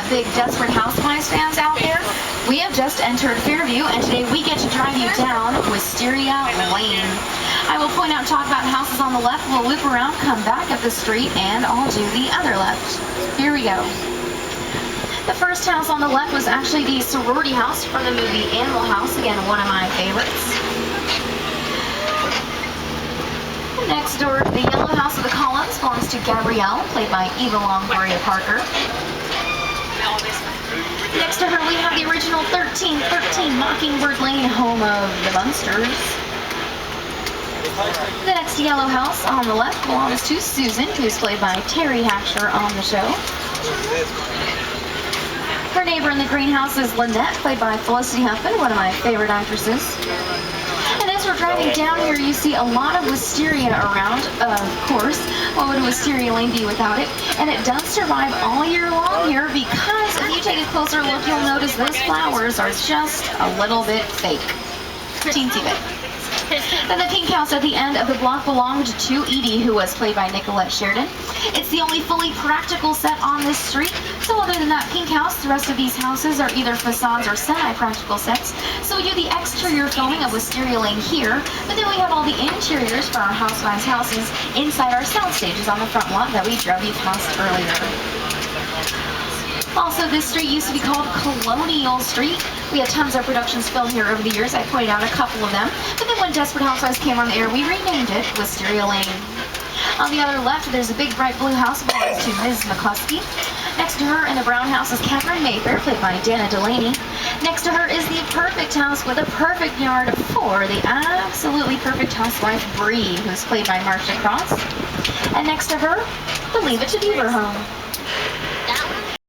big Desperate Housewives fans out there, we have just entered Fairview, and today we get to drive you down Wisteria Lane. I will point out and talk about houses on the left. We'll loop around, come back up the street, and I'll do the other left. Here we go. The first house on the left was actually the sorority house from the movie Animal House. Again, one of my favorites. Next door, the yellow house of the Collins belongs to Gabrielle, played by Eva Longoria Parker. Next to her, we have the original 1313 Mockingbird Lane, home of the Munsters. The next yellow house on the left belongs to Susan, who's played by Terry Hatcher on the show. Her neighbor in the greenhouse is Lynette, played by Felicity Huffman, one of my favorite actresses. And as we're driving down here, you see a lot of wisteria around, of course. What would Wisteria Lane be without it? And it does survive all year long here because if you take a closer look, you'll notice those flowers are just a little bit fake. Teensy bit. Then the pink house at the end of the block belonged to Edie, who was played by Nicolette Sheridan. It's the only fully practical set on this street. So other than that pink house, the rest of these houses are either facades or semi-practical sets. So we do the exterior filming of Wisteria Lane here, but then we have all the interiors for our housewives' houses inside our sound stages on the front lot that we drove you past earlier. Also, this street used to be called Colonial Street. We had tons of productions filmed here over the years. I pointed out a couple of them. But then when Desperate Housewives came on the air, we renamed it Wisteria Lane. On the other left, there's a big bright blue house belongs to Ms. McCluskey. Next to her in the brown house is Catherine Mayfair, played by Dana Delaney. Next to her is the perfect house with a perfect yard for the absolutely perfect housewife, Bree, who's played by Marcia Cross. And next to her, the Leave It to Beaver home.